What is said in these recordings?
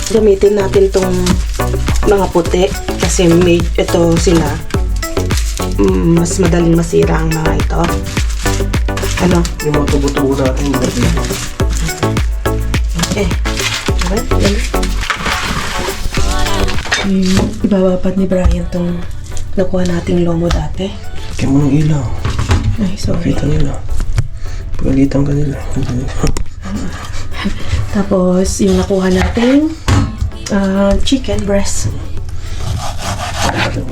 Gamitin natin tong mga puti kasi may ito sila. Mas madaling masira ang mga ito. Ano? Yung mga tubo-tubo natin. Okay. Alright, dali. Ibabapat ni Brian tong nakuha nating lomo dati. Kaya mo ng ilaw. Ay, sorry. Kita nila. Pagalitan ka nila. Tapos, yung nakuha nating chicken breast.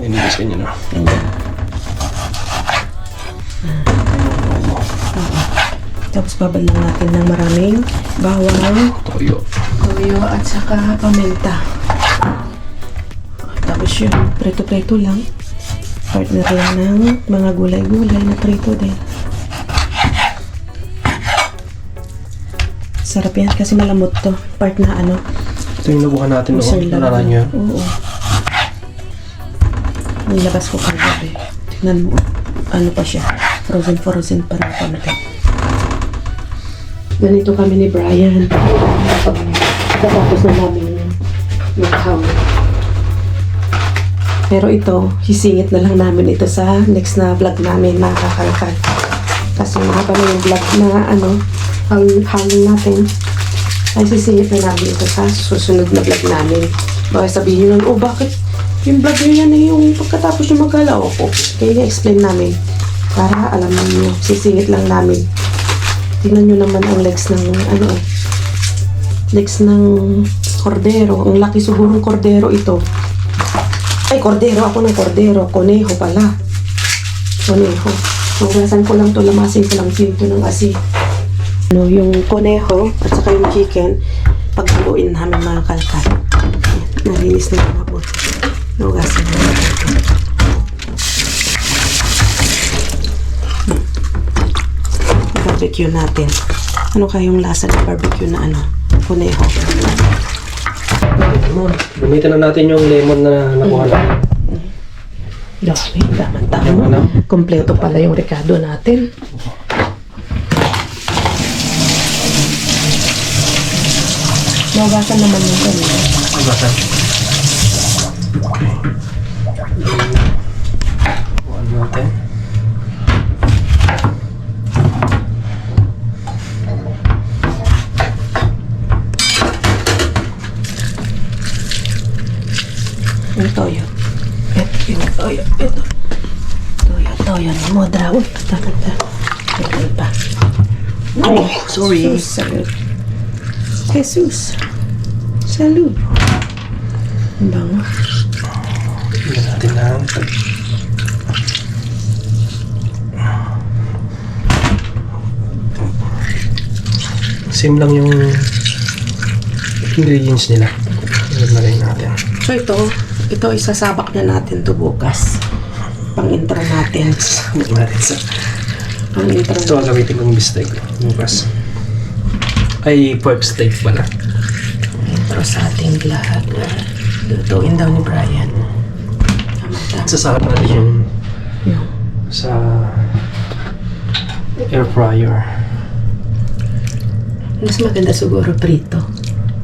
Inibis ka niya na. Tapos, babal lang natin ng maraming bawang, Toyo. toyo, at saka paminta. Tapos yun, preto-preto lang. Partner lang ng mga gulay-gulay na preto din. Sarap yan kasi malamot to. Part na ano. Ito yung nabuhan natin noon. Nalala niyo yan? Oo. Nilabas ko kagabi. Tignan mo. Ano pa siya. Frozen pa rin konti. Ganito kami ni Brian. Tapos na namin mag-how. Pero ito, sisingit na lang namin ito sa next na vlog namin, mga kakalkal. Kasi mahaba na yung vlog na ano, hangin natin. Ay sisingit na namin ito sa susunod na vlog namin. Baka sabihin nyo lang, oh bakit yung vlog nyo yan yung pagkatapos nyo magalaw ko? Kaya i-explain namin. Para alam nyo, sisingit lang namin. Tingnan nyo naman ang legs ng ano eh. Legs ng kordero. Ang laki sigurong kordero ito. Ay, kordero. Ako ng kordero. Koneho pala. Koneho. Hugasan ko lang to. Lamasin ko lang pinto ng asin. Ano, yung koneho at saka yung chicken, paghaluin namin mga kalkal. Nalinis na yung mabuti. Hugasan na natin. Barbecue natin. Ano kayong lasa ng barbecue na ano? Koneho. Gamitin na natin yung lemon na nakuha natin. Dami, tama-tama. Kompleto pala yung recado natin. Naugasan naman yung kanina. Naugasan. Okay. Buwan natin. Yung toyo. Yung toyo. Ito. Toyo. Modra. Uy, tata. Ito pa. Oh, sorry. Jesus, salud. Jesus. Salud. Ang bango. Tignan natin lang. Same lang yung ingredients nila. Tignan na rin natin. So ito isasabak na natin to bukas. Pang-intro natin. Tignan natin sa... Pang-intro Ito ang gamitin kong steak bukas. Ay, pork steak pala. Intro sa ating vlog. Lutuin daw ni Brian. Tama-tama. Sasarap natin yung sa air fryer. Mas maganda siguro prito.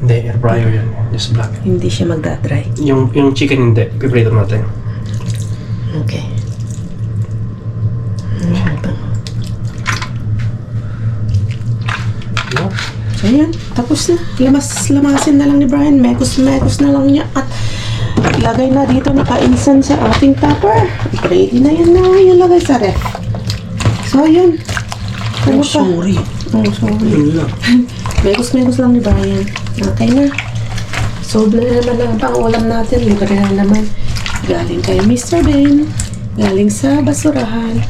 Hindi, air fryer yan. Just black. Hindi siya magda-dry. Yung chicken hindi. Piprito natin. Okay. No? So yan, tapos na. Lamasin na lang ni Brian. Mekos na lang niya. At ilagay na dito, naka-insan sa ating tupper. Ready na yan na. Ilagay sa ref. So yun. Ano pa? Sorry. Oh, sorry. Yun lang. Mekos lang ni Brian. Okay na. Sobra na naman ang pang-ulam natin. Libre na naman. Galing kay Mr. Ben. Galing sa basurahan.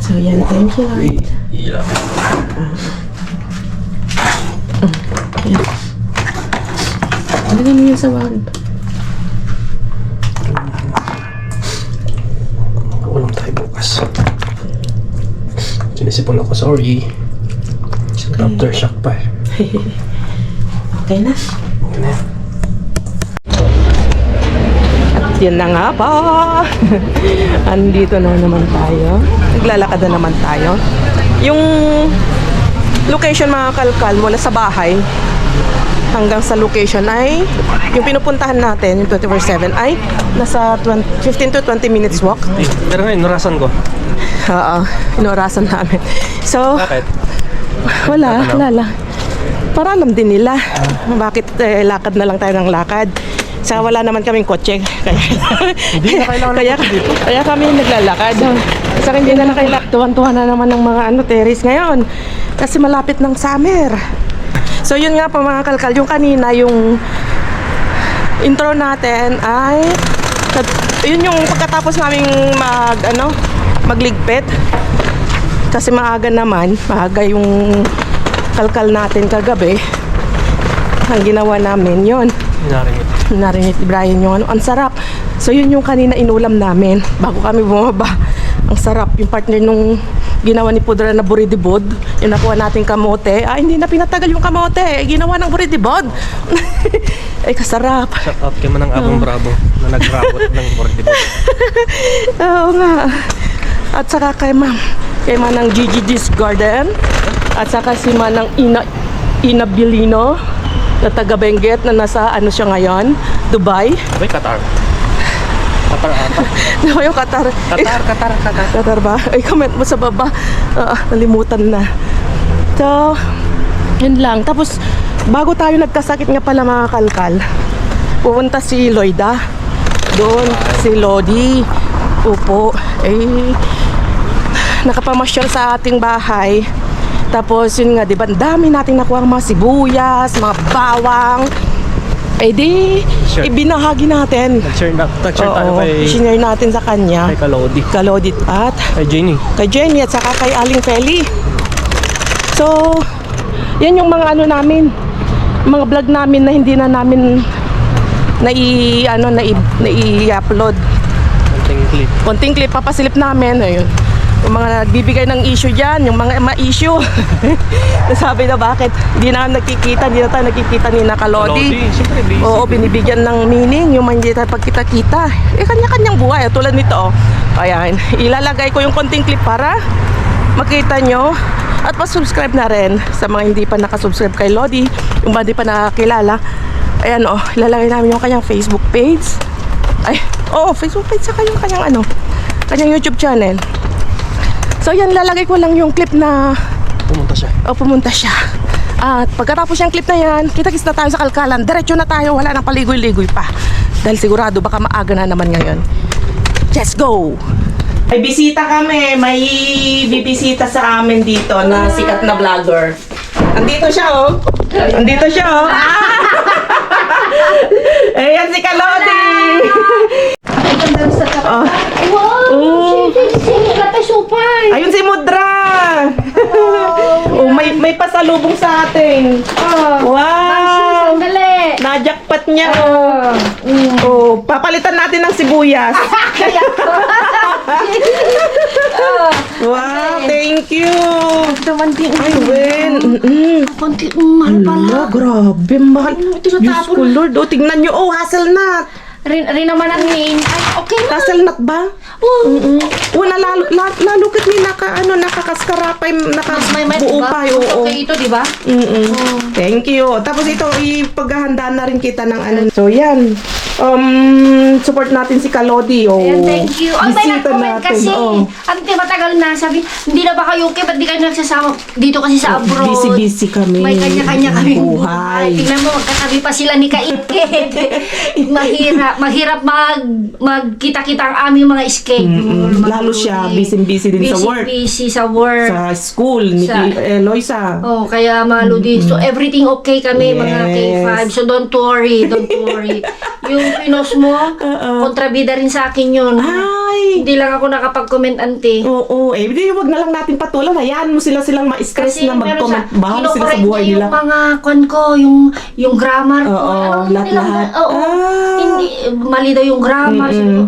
So yan, thank you. Wait. Ilang. Yan. Ano naman yung sawan? Ulam tayo bukas. Sinisipon ako, sorry. Aftershock pa eh. Okay na. Okay na. At yun na nga pa. Andito na naman tayo. Naglalakad na naman tayo. Yung location mga kalkal mula sa bahay hanggang sa location ay yung pinupuntahan natin, yung 24/7 ay nasa 15 to 20 minutes walk. Pero ngayon, narasan ko. Oo, inorasan namin. So, Bakit? wala lang. Para alam din nila bakit lakad na lang tayo ng lakad. Saka wala naman kaming kotse. Hindi na kailangan ng kotse dito. Kaya kami naglalakad. Saka hindi na kailangan. Tuwan-tuwa na naman ng mga terrace ngayon. Kasi malapit ng summer. So yun nga po mga kalkal. Yung kanina, yung intro natin ay yun yung pagkatapos naming magligpit. Kasi maaga yung kalkal natin kagabi. Ang ginawa namin yun. Narinig ni Brian yung ang sarap. So yun yung kanina inulam namin bago kami bumaba. Ang sarap yung partner nung ginawa ni Pudra na buridibod. Yung nakuha nating kamote. Hindi na pinatagal yung kamote. Ginawa ng buridibod. Ay kasarap. Shout out kay Manang Abong Bravo na nag-rabot ng Bordibot. Oo nga. At saka kay Manang Gigi's Garden. At saka si Manang Ina Bilino na taga Benguet na nasa siya ngayon, Dubai. Abay, Qatar. Qatar ata. Yung Qatar. Qatar ba? Ay, comment mo sa baba. Nalimutan na. So, yun lang. Tapos, bago tayo nagkasakit nga pala mga kalkal, pupunta si Loida. Doon, si Lodi. Upo. Nakapamasyal sa ating bahay. Tapos yun nga, di ba, dami nating nakuha mga sibuyas, mga bawang. Sure. Ibinahagi natin. Nag-share tayo kay Sinare natin sa kanya. Kay Kalodi. At Kay Jenny. kay Jenny at saka kay Aling Feli. So, yan yung mga namin, mga vlog namin na hindi na namin nai-upload. Konting clip, papasilip namin. Ayun. Yung mga nagbibigay ng issue dyan, yung mga ma-issue. Sabi na bakit hindi na tayo nakikita ni Nakalodi. Siyempre, busy. Oo, binibigyan ng meaning yung mga hindi tayo pagkita-kita. Kanya-kanyang buhay. Tulad nito. Ayan, ilalagay ko yung konting clip para makita nyo. At pa-subscribe na rin sa mga hindi pa nakasubscribe kay Lodi. Yung mga hindi pa nakakilala. Ayan ilalagay namin yung kanyang Facebook page. Facebook page saka yung kanyang kanyang YouTube channel. So yan, lalagay ko lang yung clip na pumunta siya. At pagkatapos yung clip na yan, kita-kits na tayo sa kalkalan. Diretso na tayo, wala nang paligoy-ligoy pa. Dahil sigurado baka maaga na naman ngayon. Let's go! May bisita kami, may bibisita sa amin dito na sikat na vlogger. Andito siya Ayan si Kalodi! Ayun si Mudra! May pasalubong sa atin. Wow! Na-jackpot niya. Papalitan natin ng sibuyas. Wow, thank you. Ay, Wen. Konti mahal pala. Grabe, mahal. Diyos ko, Lord. Tignan nyo. Hazelnut. Rin naman ang main. Ay, okay na. Hazelnut ba? Nalukit ni nakakaskarapay, nakabuo pa. Okay ito, di ba? Thank you. Tapos ito, ipaghahanda na rin kita ng So, yan. Support natin si Kalodi. Ayan, thank you. May Bisita nag-comment natin. kasi. Matagal na. Sabi, hindi na ba kayo okay? Ba't di kayo nagsasama? Dito kasi sa abroad. Busy kami. May kanya-kanya kami buhay. Tingnan mo, magkatabi pa sila ni Kaiket. Mahirap magkita-kita ang aming mga schedule. Lalo siya, busy din sa work. Busy sa work. Sa school, ni Eloisa. Kaya Maludi. So, everything okay kami, mga Yes. K5. So, don't worry. Yung pinos mo, kontrabida rin sa akin yun. Ay! Hindi lang ako nakapag-comment, ante. Oo, hindi, wag na lang natin patulan. Hayaan mo silang ma-stress Kasi na mag-comment. Bahala sila sa kinokorek buhay niya nila. yung mga yung grammar ko. lahat. Hindi, mali daw yung grammar. Sabi ko,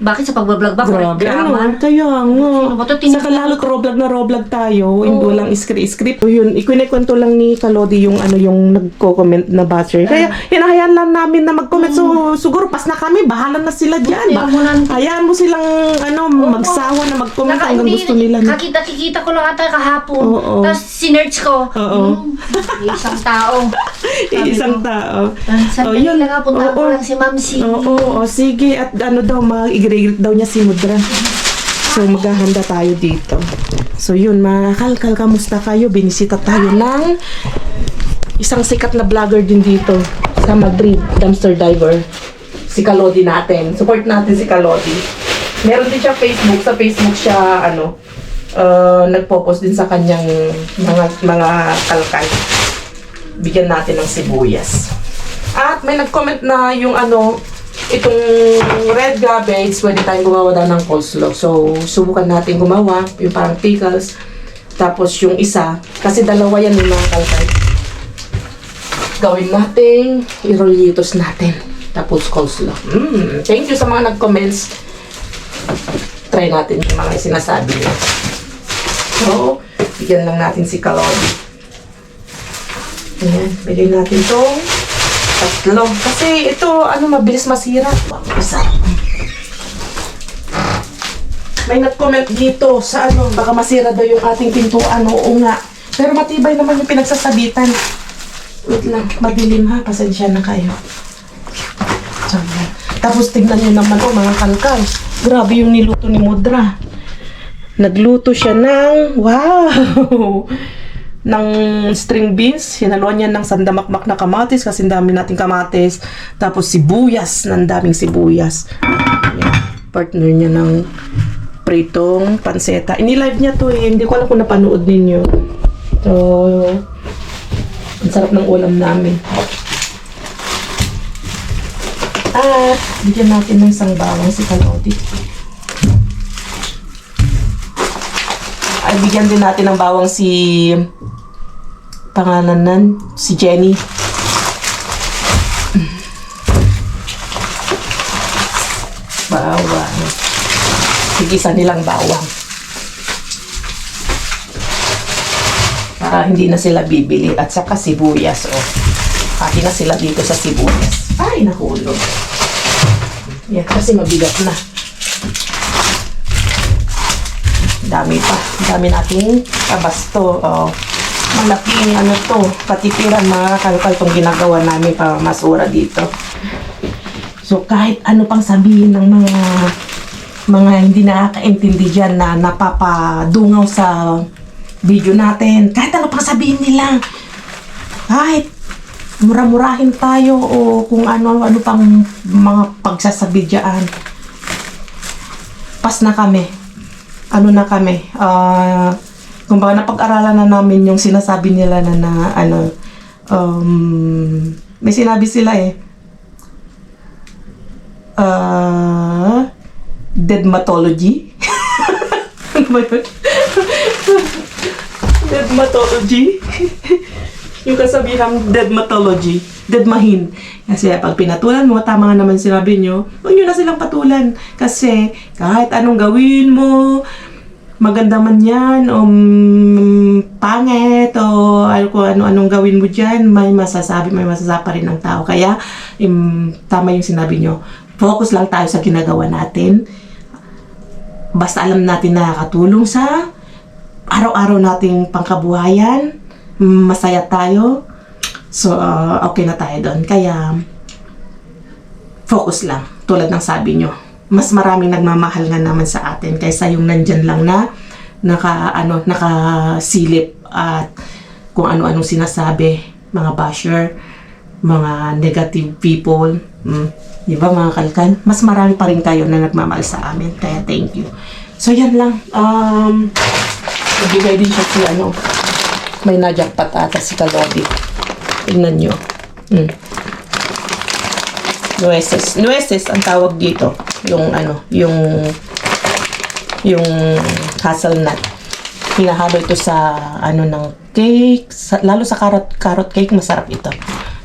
bakit sa pagbablog ba? Correct Grabe, grammar? kaya nga. Sino ba to? Saka lalo roblog tayo, hindi walang script. Yun, ikunikwento lang ni Kalodi yung yung nagko-comment na basher. Kaya hinahayaan lang namin na mag-comment. So, siguro pas na kami, bahala na sila dyan. Hayaan mo silang magsawa na mag-comment hanggang gusto nila. Kikita ko lang ata kahapon. Oo. Tapos sinerch ko. Oo. Isang tao. Isang tao. Sandali yun. lang nga, punta ko Oo. lang si Ma'am C. Oo, sige. At ano daw, mag-i-greet daw niya si Mudra. So, maghahanda tayo dito. So, yun, mga kalkal, kamusta kayo? Binisita tayo ng isang sikat na vlogger din dito sa Madrid, dumpster diver. Si Kalodi natin. Support natin si Kalodi. Meron din siya Facebook. Sa Facebook siya, nagpo-post din sa kanyang mga kalkal. Bigyan natin ng sibuyas. At may nag-comment na yung itong red cabbage, pwede tayong gumawa daw ng coleslaw. So, subukan natin gumawa, yung parang pickles. Tapos yung isa, kasi dalawa yan yung mga kalkal. Gawin natin, i-rollitos natin. Tapos coleslaw. Thank you sa mga nag-comments. Try natin yung mga sinasabi niya. So, bigyan lang natin si Kalodi. Ayan, bigyan natin itong tatlo. Kasi ito, mabilis masira. Isa. May nag-comment dito sa baka masira daw yung ating pintuan. Oo nga. Pero matibay naman yung pinagsasabitan. Wait lang, madilim ha. Pasensya na kayo. Tapos tignan nyo naman, mga kalkal. Grabe yung niluto ni Mudra. Nagluto siya ng, wow! ng string beans. Hinaluan niya ng sandamakmak na kamatis kasi dami nating kamatis. Tapos sibuyas, ng daming sibuyas. Yan. Partner niya ng pritong panseta. Ini-live niya to eh. Hindi ko alam kung napanood ninyo. So, ang sarap ng ulam namin. At bigyan natin ng isang bawang si Kalodi. Ay, bigyan din natin ng bawang si pangalan si Jenny. Bawang. Tigisa nilang bawang. Para hindi na sila bibili. At saka sibuyas. Pati na sila dito sa sibuyas. Ay, nahulog. Yan, kasi mabigat na. Dami pa. Dami nating kabasto. Malaking patipiran mga kalkal itong ginagawa namin para masura dito. So, kahit ano pang sabihin ng mga hindi nakakaintindi dyan na napapadungaw sa video natin. Kahit ano pang sabihin nila. Kahit mura-murahin tayo o kung ano pang mga pagsasabi dyan. Pas na kami. Na kami. Kung baka napag-aralan na namin yung sinasabi nila may sinabi sila deadmatology. Ano ba yun? Deadmatology. Yung kasabihan, deadmatology. Deadmahin. Kasi pag pinatulan mo, tama nga naman sinabi nyo, huwag nyo na silang patulan. Kasi kahit anong gawin mo, maganda man yan, o pangit, o ano-anong gawin mo dyan, may masasapa rin ng tao. Kaya, tama yung sinabi nyo. Focus lang tayo sa ginagawa natin. Basta alam natin na nakakatulong sa araw-araw nating pangkabuhayan. Masaya tayo. So, okay na tayo doon. Kaya, focus lang. Tulad ng sabi nyo. Mas maraming nagmamahal nga naman sa atin kaysa yung nandyan lang na nakasilip at kung ano-anong sinasabi, mga basher, mga negative people. Di ba mga kalkan? Mas marami pa rin kayo na nagmamahal sa amin. Kaya thank you. So, yan lang. Nagbigay din siya si may najakpat ata si Kalodi. Tingnan nyo. Nueces ang tawag dito. Yung hazelnut. Hinahalo ito sa ng cake, lalo sa carrot cake, masarap ito.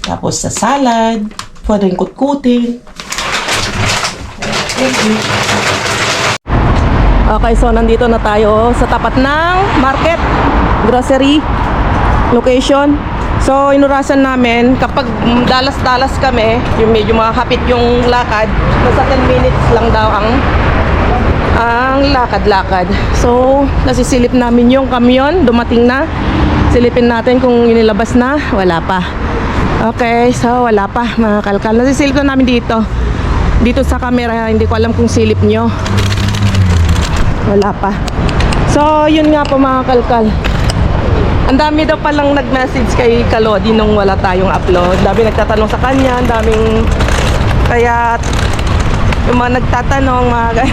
Tapos sa salad, pwedeng kutkutin. Thank you. Okay, so nandito na tayo sa tapat ng market, grocery location. So, inurasan namin, kapag dalas-dalas kami, yung medyo makakapit yung lakad, nasa 10 minutes lang daw ang lakad-lakad. So, nasisilip namin yung kamyon. Dumating na. Silipin natin kung inilabas na. Wala pa. Okay, so wala pa mga kalkal. Nasisilip na namin dito. Dito sa camera, hindi ko alam kung silip nyo. Wala pa. So, yun nga po mga kalkal. Ang dami daw palang nag-message kay Kalodi nung wala tayong upload. Dami nagtatanong sa kanya. Ang daming... Kaya... Yung mga nagtatanong, mga...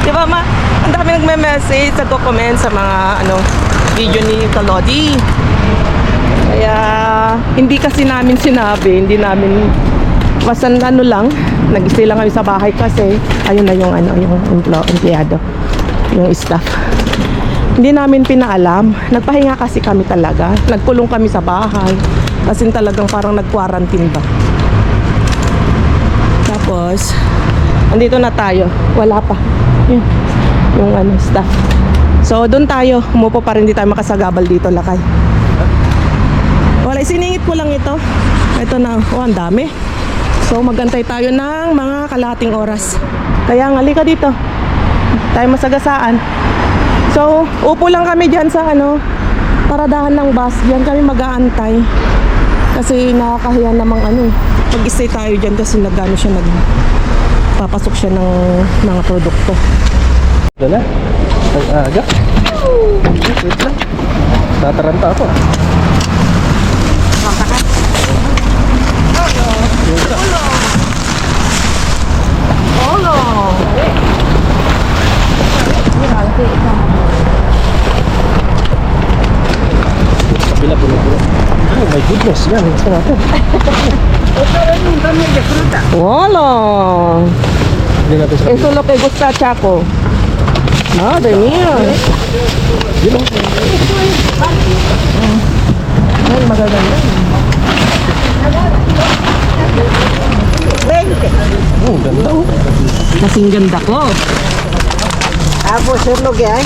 Di ba ma? Ang dami nagme-message, nagko-comment sa mga video ni Kalodi. Kaya hindi kasi namin sinabi, hindi namin basta lang, nag-stay lang kami sa bahay kasi ayun na yung yung empleyado, yung staff. Hindi namin pinaalam, nagpahinga kasi kami talaga, nagkulong kami sa bahay kasi talagang parang nag-quarantine ba. Tapos andito na tayo, wala pa yung staff. So doon tayo, umupo pa rin, di tayo makasagabal dito, lakay. Wala, isiningit ko lang ito. Ito na, ang dami. So magantay tayo ng mga kalahating oras. Kaya halika dito, tayo masagasaan. So upo lang kami dyan sa paradahan ng bus. Diyan kami mag-aantay. Kasi nakakahiya namang mag-stay tayo dyan kasi papasok siya ng mga produkto. Ito na. Ang aga. Wait lang. Tataranta ako. Olo! Kabila puno-puno. Oh my goodness. Yan, gusto natin. Olo! Hindi natin sa Eso lo que gusta, Chaco. Madre mía. yun o. Ay, magaganda. 20. Oh, ganda o. Kasing ganda ko. Ako, sir, lo que hay.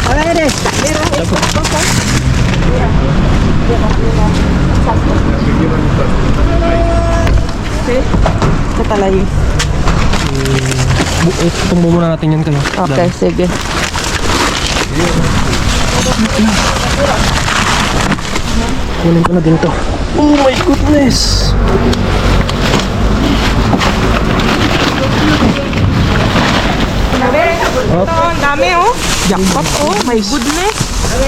A ver esta, mira esta. Ito talaga. Itong muna natin yan kayo. Okay, sige. Kunin ko na din to. Oh my goodness! Ito, ang dami oh. Jackpot oh, my goodness.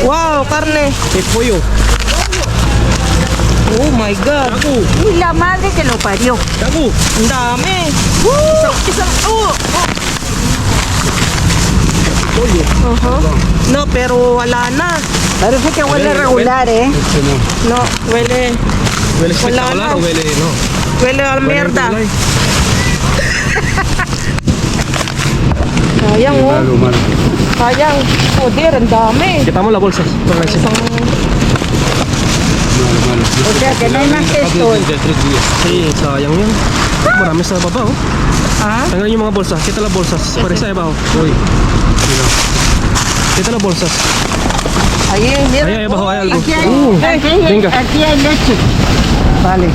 Wow, karne. Pollo. Oh my God. Y la madre que lo parió. Dago! Ang dami. Isang Pollo. No, pero wala na. Parece que huele regular, ¿eh? No, huele. Huele Wala espectacular na. o huele no? Huele a mierda. Huele Sayang oh. Sayang. Oh dear, ang dami. Kita mo la bolsa. Isang... O sea que no hay más que esto. Sí, sayang yun. Marami sa baba oh. Ah? Tanggalin yung mga bolsa. Kita la bolsas. Pare sa iba oh. Uy. Kita la bolsas. Ahí, mira. Ahí abajo hay algo. Aquí hay, Venga. aquí hay leche. Vale.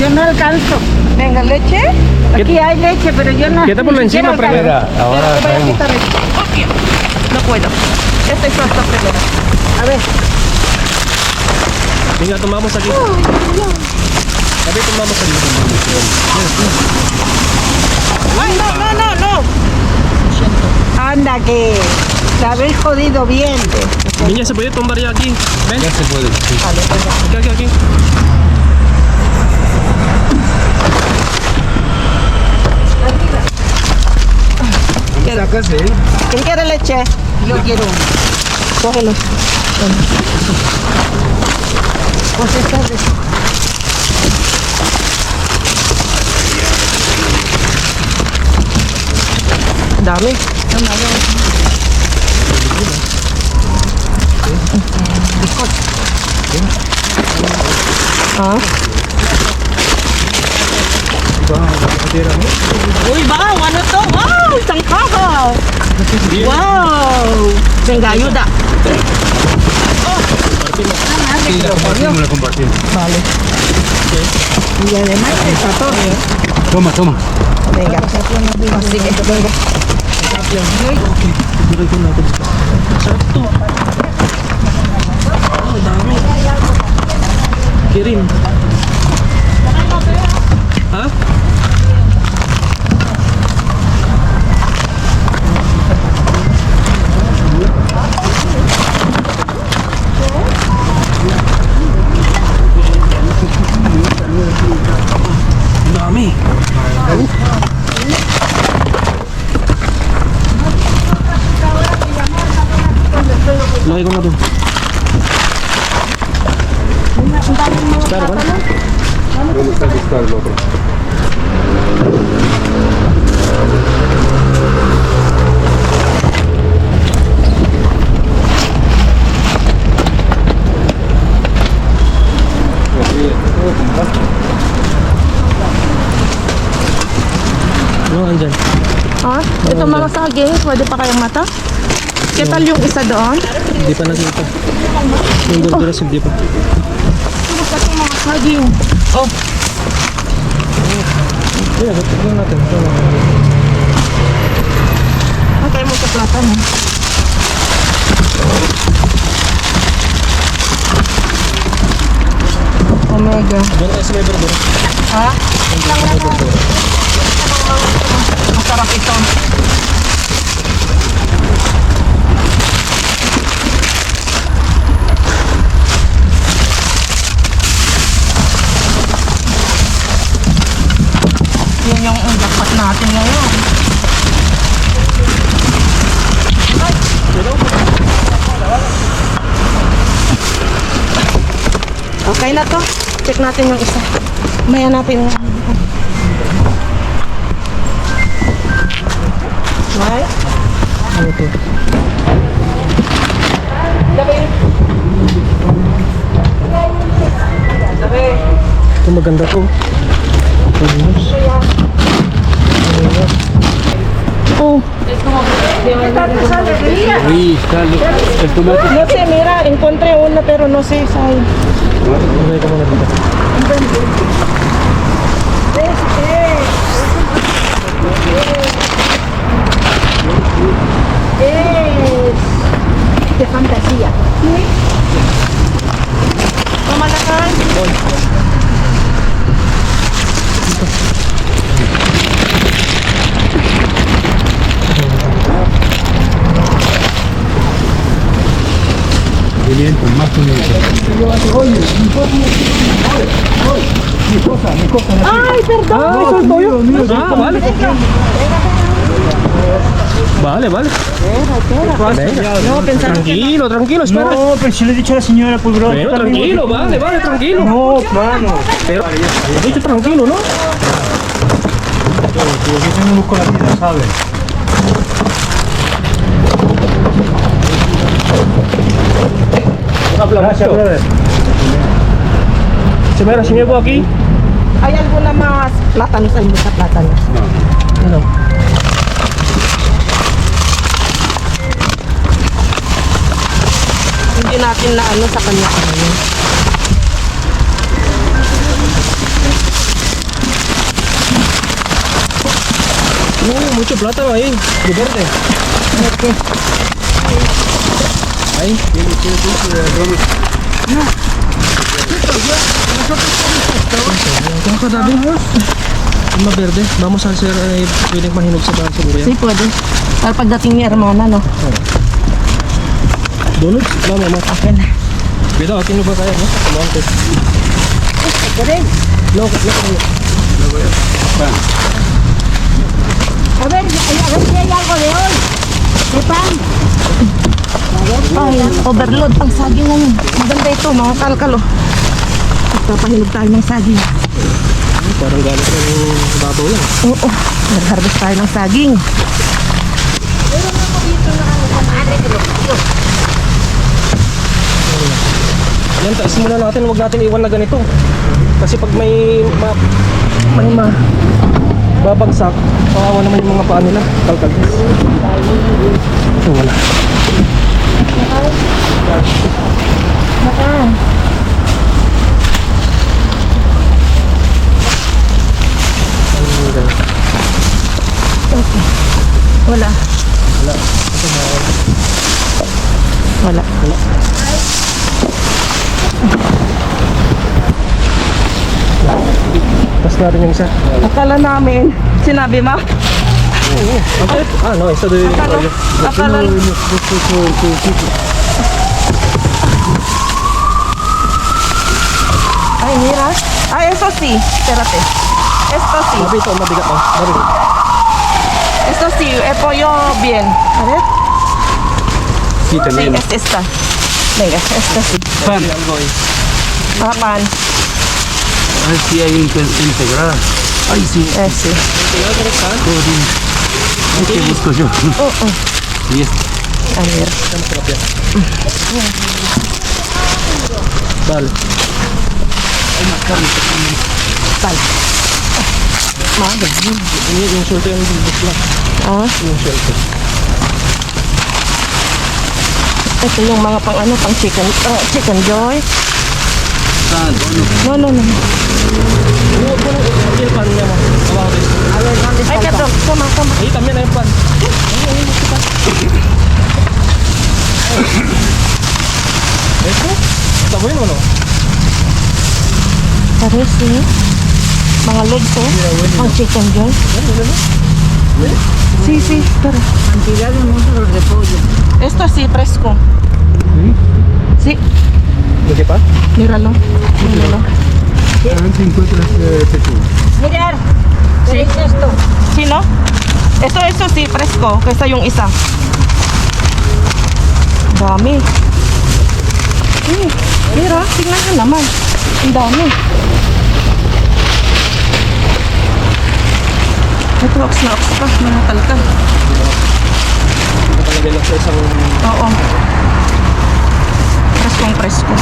Yo no alcanzo. Venga, leche. Aquí hay leche, pero yo no. Quita por ni encima siquiera primero. alcanzo. Ahora Voy a quitar esto. No puedo. Esta es esta primero. A ver. Venga, tomamos aquí. Sabi, tomamos aquí. Ay, no. Anda, que la habéis jodido bien. Niña, ¿se puede tomar ya aquí? Ven. Ya se puede. Aquí. ¿Quién quiere leche? Yo quiero. Cógelo. Pues esta de... Dami. Ah? Uy, wow! Ano to? Wow! Isang kaha! Wow! Venga, ayuda. Vale. Y además el 14. Toma, toma. Venga. Oh, sige. Venga. Tuloy ko natin. Sarap to. Oh, dami. Kirin. Ha? Ang dami. Lagay ko na dun. Claro, ¿vale? ¿Dónde está el otro? Ano andyan? Ha? Ito mga saging, pwede pa kayang mata? Ketal yung isa doon? Hindi pa nakita. Yung Gorgoras hindi pa. Ito mga saging. Oh! Yeah, tignan natin. Okay mo sa plata mo. Omega. Doon tayo sa may Gorgoras. Ha? Masarap ito. Yun yung jackpot natin ngayon. Okay na to. Check natin yung isa. Maya natin yung... Right? Ano to? Ito maganda to. Oh. Uy, está el tomate. No sé, mira, encontré una pero no sé, ¿sabes? Lagay ko muna dito. De fantasía. Tama na ka. Bien, con más Ay, perdón. Ah, eso es tuyo. Ah, vale. Vale, vale. No, pensaba que Tranquilo, tranquilo, espera. No, pero si le he dicho a la señora, pues bro. Pero tranquilo, vale, vale, tranquilo. No, mano. Pero, he dicho tranquilo, ¿no? Yo tengo un busco la vida, ¿sabes? Gracias, brother. Si meron, si po aquí. hay alguna más plátanos, hay muchas plátanos. Ano? Hindi natin na ano sa kanya ano. Mucho plátano ahí, de verde. Ahí. Kung kadami mga verde, vamos a hacer pwedeng mahinog sa bahan siguro yan. Sí, pwede. Para pagdating ni hermana, no? Donuts? Mama, mama. Okay na. Bida, atin mo ba kaya, no? Kumante. No, A ver si hay algo de hoy. ¿De pan? Ay, overload ang saging ngayon. Maganda ito, mga kalkalo. Magpapahinog tayo ng saging. parang galit ng babaw lang. Oo, nag-harvest tayo ng saging. Yan, taisin muna natin, huwag natin iwan na ganito. Kasi pag may babagsak, kawawa naman yung mga paa nila. Kalkal. So, wala. Wala. Wala. Tapos na rin yung isa. Akala namin, sinabi mo? Okay. No, isa doon. Akala Ay, mira. Ay, eso sí. Espérate. Esto sí. Sabi ito, mabigat oh. Mabigat. Esto sí. Pollo bien. A ver. Sí, Sí, también. es esta. Venga, esta sí. Pan. Pan. Ay, sí, hay un integrada. Ay, sí. Sí. ¿Qué busco yo? Y es A ver. Dale. Madre. Yung short yung bubuk lang. Ah, Yung short. ito yung mga pang chicken joy. pan. No. Huwag mo nang yung pan niya mo. Kabaw rin. Ay, kadong. Tama. Ay, también na yung pan. Ito? Tabo yun ano? Pares eh. Mga legs eh. Ang chicken joy. Sí, pero. Cantidad de monstruos de pollo. Esto sí, fresco. Sí, Lagi pa? míralo. ¿Dónde encuentras pechuga? Mirar, ¿qué es esto? Sí, no? Esto sí, fresco. Kaysa yung isa. Dami. Mira, tingnan ka naman. Ang dami. Ito, ox na ox pa. Mga talkal. Nakalagay lang sa isang... Oo. Presko.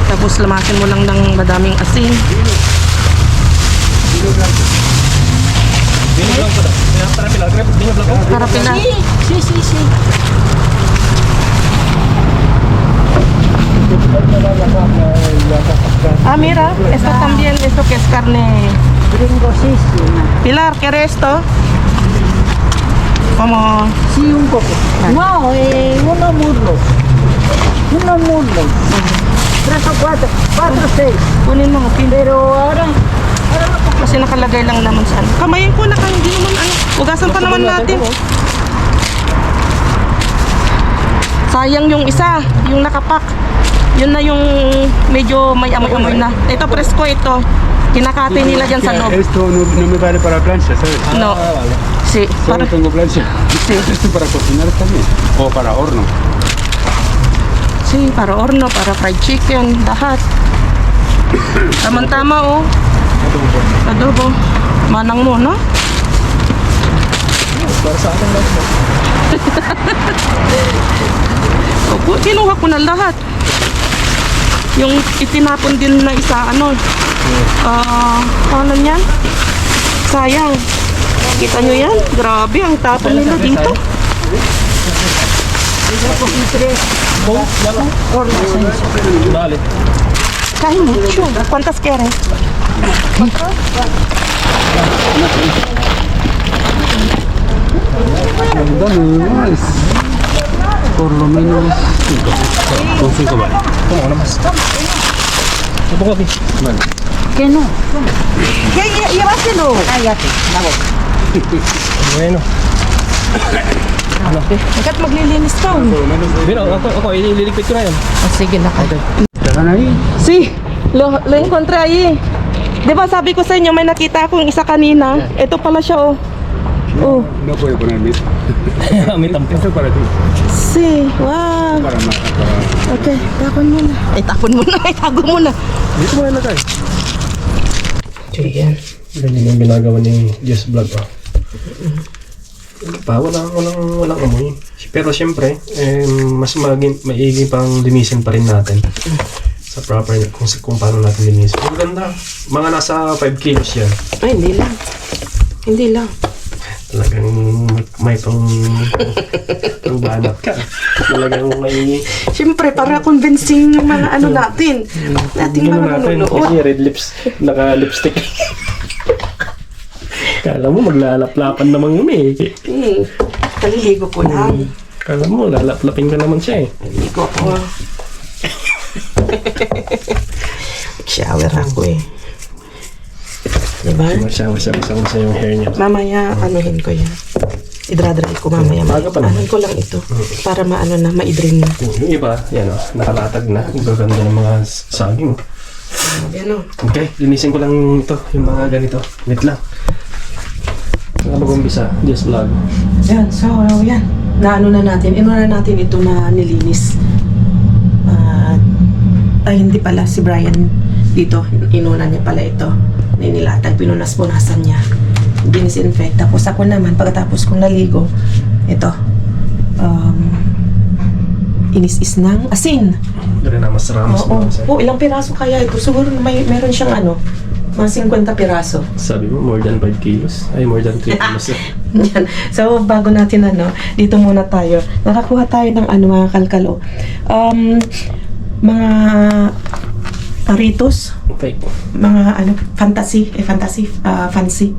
Tapos lamasin mo lang ng madaming asin. Binig lang po daw. Para pila. Binig lang po. Para pila. Sí. Ah, mira. Esto también. Esto que es carne. Gringosísima. Pilar, ¿quieres esto? Como... Sí, un poco. No, unos muslos. Unos muslos. 3 o 4, 6. Kunin mo. Pero ahora Kasi nakalagay lang naman sa ano. Kamayin ko na hindi naman ano. Ugasan pa naman natin. Sayang yung isa, yung nakapak. Yun na yung medyo may amoy-amoy na. Ito presko ito. Kinakati nila dyan sa loob. Esto no me vale para plancha, ¿sabes? No. Sí, Solo para, tengo plancha. Esto para cocinar también. O para horno. sí, para horno, para fried chicken, lahat. Tama-tama oh. Adobo. Manang mo, no? Para sa akin lang po. Opo, kinuha ko na lahat. Yung itinapon din na isa, ano? Ano yan? Sayang. Kita nyo yan? Grabe, ang tapon nila dito. Dale. Kain mucho. ¿Cuántas quieres? Dame más. Por lo menos 5. Con 5 vale. Como una más. Un poco aquí. Vale. que no. Llévaselo. Cállate, la boca. Bueno. Hanggat maglilinis ka. Bino, ako ililigpit ko na yan. Sige na kayo. ¿Están ahí? Sí, lo encontré ahí. Di ba sabi ko sa inyo, may nakita akong isa kanina. Ito pala siya, oh. Oh, No puede poner mito. May tampo. Esto es para ti. sí. Wow. Para más. Para... Okay, tapon mo na. Ay, tapon mo na. Itago mo na. Dito mo na tayo. Ayan. Ganyan yung ginagawa ni Jess Vlog pa. Walang amoy. Pero syempre, mas maigi pang linisin pa rin natin. Sa proper, kung paano natin linisin. Ang ganda. Mga nasa 5 kilos yan. Ay, hindi lang. Hindi lang. Talagang may banat ka. Talagang may... Siyempre, para convincing yung mga ano natin. Nating mga nanonood. Kasi red lips, naka-lipstick. Kala mo maglalaplapan naman yun eh. Kaliligo ko lang. Kala mo lalaplapin ka naman siya eh. Ligo ko. Shower ako eh. Diba? Masya yung hair niya. Mamaya, anuhin ko yan. Idradry ko mamaya. Baga pa naman. Anuhin ko lang ito. Para maano na, ma-drain na. Yung iba, yan o, nakalatag na. Ang gaganda ng mga saging. Yan o. Okay, linisin ko lang ito, yung mga ganito. Wait lang. Saan ka mag-umpisa? Just vlog. Yan, so yan. Naano na natin. Inuna natin ito na nilinis. Ay, hindi pala. Si Brian dito. Inuna niya pala ito. Ninilatag. Pinunas-punasan niya. Dinisinfect. Tapos ako naman, pagkatapos kong naligo, ito. Inis-is ng asin. Dari na mas ramos Oo. na kasi. Oh, ilang piraso kaya ito? Siguro meron siyang mga 50 piraso. Sabi mo, more than 5 kilos? Ay, more than 3 kilos. Yan. So, bago natin dito muna tayo. Nakakuha tayo ng mga kalkalo. Mga Ritos, Fake. mga fancy. Fancy? Fantasy?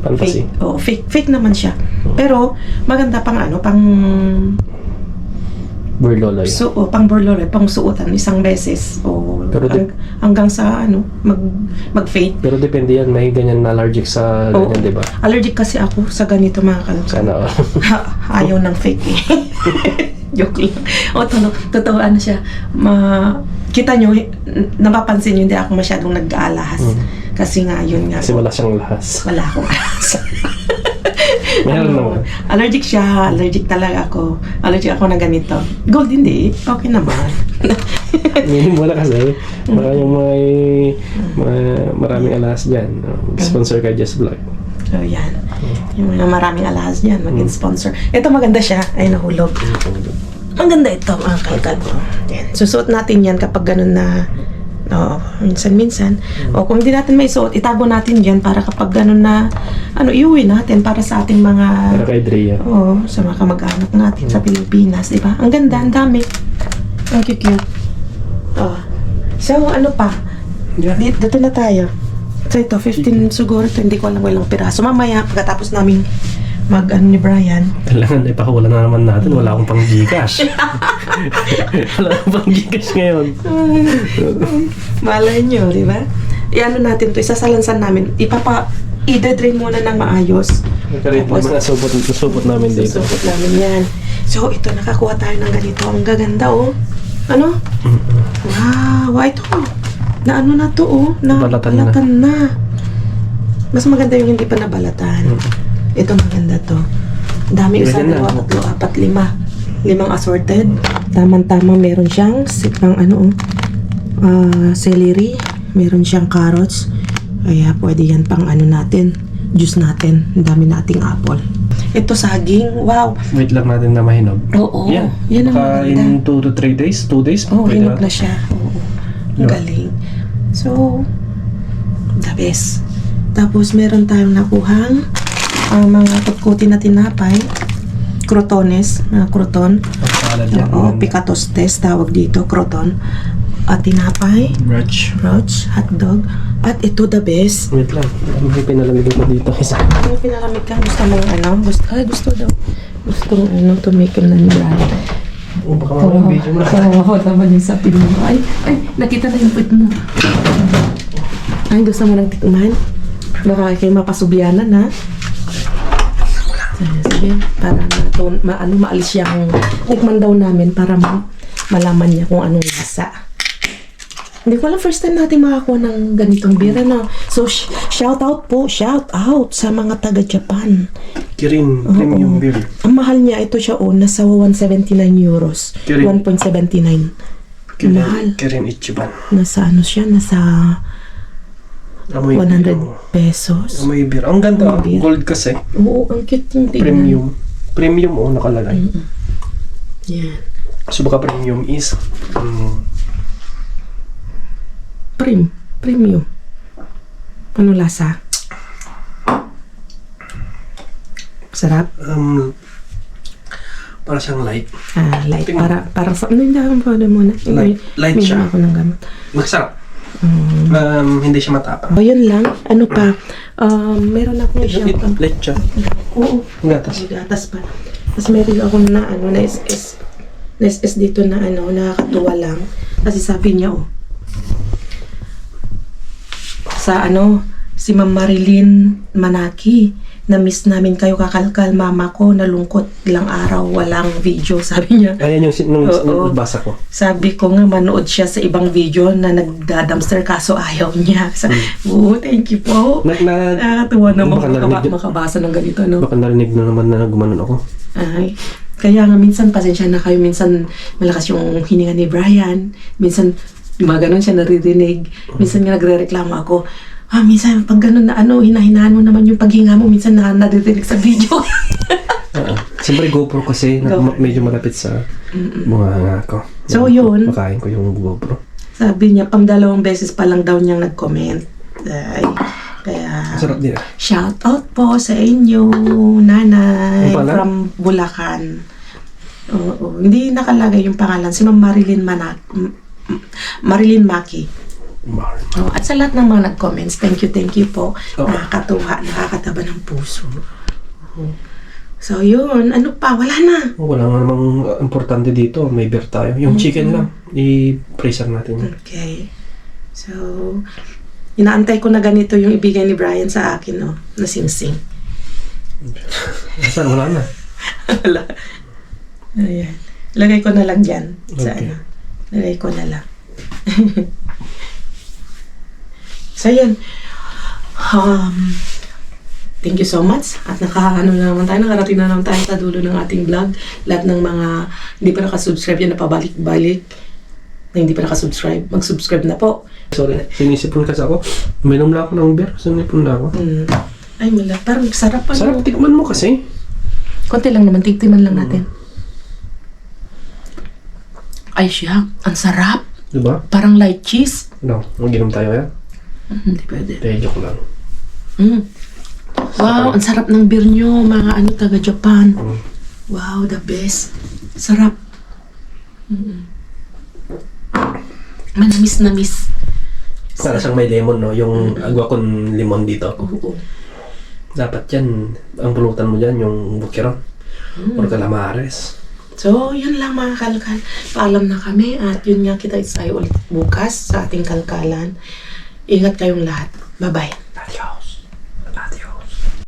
Fake. Oh, fake naman siya. Pero maganda pang pang Burloloy. pang burloloy, pang suotan isang beses o Pero hanggang sa mag-fade. Pero depende yan, may ganyan na allergic sa Oo. ganyan, di ba? Allergic kasi ako sa ganito mga kalkalo. Sana all. Ayaw ng fake eh. Joke lang. O, totoo siya. Kita nyo, napapansin nyo, hindi ako masyadong nag-aalahas. Kasi nga, yun nga. Kasi wala siyang lahas. Wala akong ahas. Meron naman. Allergic siya. Allergic talaga ako. Allergic ako na ganito. Gold hindi. Okay naman. Meaning wala kasi. Baka yung maraming alahas dyan. Sponsor ka Just Vlog. So, yan. Yung mga maraming alahas dyan, mag-sponsor. Ito maganda siya. Ay, nahulog. Ang ganda ito, mga kalkal ko. Yan. Susuot natin yan kapag ganun na minsan-minsan. O kung hindi natin may suot, itago natin yan para kapag ganun na iuwi natin para sa ating mga Para kay Drea. sa mga kamag-anak natin sa Pilipinas, diba? Ang ganda, ang dami. Ang cute. So, pa? Yeah. Dito na tayo. So, ito, 15 siguro. Ito, hindi ko alam ilang piraso. Mamaya, pagkatapos namin ni Brian. Kailangan ipakawala na naman natin. Wala akong pang Gcash. Wala akong pang Gcash ngayon. Malay nyo, di ba? Natin to, isasalansan namin. I-drain muna ng maayos. Nagkarit naman nasupot namin dito. Susupot namin yan. So, ito, nakakuha tayo ng ganito. Ang gaganda, oh. Wow, ito. Na na to, Nabalatan na. Mas maganda yung hindi pa nabalatan. Ito maganda to. Dami isa, Ganyan na. 2, 3, 4, 5. 5 assorted. Tamang-tama meron siyang celery. Meron siyang carrots. Kaya pwede yan pang natin. Juice natin. Ang dami nating apple. Ito saging. Wow. Wait lang natin na mahinog. Oo. Yan. Yan ang Baka maganda. in 2 to 3 days? 2 days? Oh, Pwede hinog na siya. Oo. Ang Yeah. galing. So, the best. Tapos, meron tayong nakuhang mga kutkuti na tinapay. Crotones. Mga croton. Salad yan. Oo, picatostes tawag dito. Croton. At tinapay. Brunch. Brooch. Hotdog. At ito, the best. Wait lang. May pinalamig ko dito. Isa. Ano pinalamig ka? Gusto mong gusto daw. Gusto tumikim na ni Brian. Baka mamang video mo na. Kawawa naman yung sapin mo. Ay, nakita na yung put mo. Ay, gusto mo ng tikman? Baka kayo mapasubyanan, ha? Sige, para maalis yung tikman daw namin para malaman niya kung anong lasa. Hindi ko alam, first time natin makakuha ng ganitong beer, So, shout out sa mga taga-Japan. Kirin. Premium beer. Ang mahal niya, ito siya nasa 179 euros. Kirin. 1.79. Mahal. Kirin Ichiban. Nasa nasa Amoy 100 pesos. Amoy beer. Ang ganda. Amoy beer. Gold kasi. Oo, ang cute yung tignan. Premium nakalagay. Yan. So baka premium is Premium. Ano lasa? Sarap. para siyang light. Light. Tingnan. Para sa... Hindi ako pwede muna. Light siya. Ako ng gamot. Masarap. Hindi siya matapang. O, yun lang. Ano pa? Meron akong siyang Leche. oo, Gatas. may gatas pa. Tapos meron akong na ano na SS dito na ano, nakakatuwa lang. Kasi sabi niya sa ano, si Ma'am Marilyn Manaki, na-miss namin kayo kakalkal, mama ko, nalungkot ilang araw, walang video, sabi niya. Ayan yung nung Oo. nabasa ko. Sabi ko nga, manood siya sa ibang video na nagda-dumpster kaso ayaw niya. Oo, thank you po. Nakakatuwa naman Baka narinig- makabasa ng ganito, no? Baka narinig na naman na gumanon ako. Ay, kaya nga minsan, pasensya na kayo, minsan malakas yung hininga ni Brian, minsan mga ganun siya naririnig, minsan nga nagre-reklamo ako, minsan pag ganun na ano, hinahinaan mo naman yung paghinga mo, minsan naririnig sa video. Siyempre GoPro kasi, GoPro. medyo malapit sa mga nga ko. So, yun. Makain ko yung GoPro. Sabi niya, pang 2 beses pa lang daw niyang nag-comment. Ay, kaya, Sarap din. shout out po sa inyo, nanay, Ang pala? from Bulacan. Oo, hindi nakalagay yung pangalan. Si Ma'am Marilyn Marilyn Maki. Oh, at sa lahat ng mga nag-comments, thank you po. Oo. Nakakatuwa, nakakataba ng puso. Oo. So, yun. Ano pa? Wala na. Wala nga namang importante dito. May beer tayo. Yung chicken lang. I-freezer natin yun. Okay. So, inaantay ko na ganito yung ibigay ni Brian sa akin, no? Na sing-sing. Saan? Wala na. Wala. Ayan. Lagay ko na lang dyan. Sa Okay. ano. Lagay ko na lang. So, yun. Thank you so much. At nakarating na naman tayo sa dulo ng ating vlog. Lahat ng mga hindi pa nakasubscribe yan, napabalik-balik na hindi pa nakasubscribe, mag-subscribe na po. Sorry. Sinisipon kasi ako. Minom lang ako ng beer. Sinipon lang ako. Ay, mala. Parang sarap pa. Sarap. Tikman mo kasi. Konti lang naman, tiktiman lang natin. Ay siya, ang sarap. Diba? Parang light cheese. No. Mag-inom tayo yan. Hindi pwede. Joke lang. Wow, ang sarap ng beer nyo, mga ano, taga Japan. Wow, the best. Sarap. Manamis na miss. Para siyang may lemon, no? Yung agwa kong limon dito. Oo. Dapat yan, ang pulutan mo dyan, yung bukiron. Or calamares. So, yun lang mga kalkal. Paalam na kami at yun nga kita tayo ulit bukas sa ating kalkalan. Ingat kayong lahat. Bye-bye. Adios.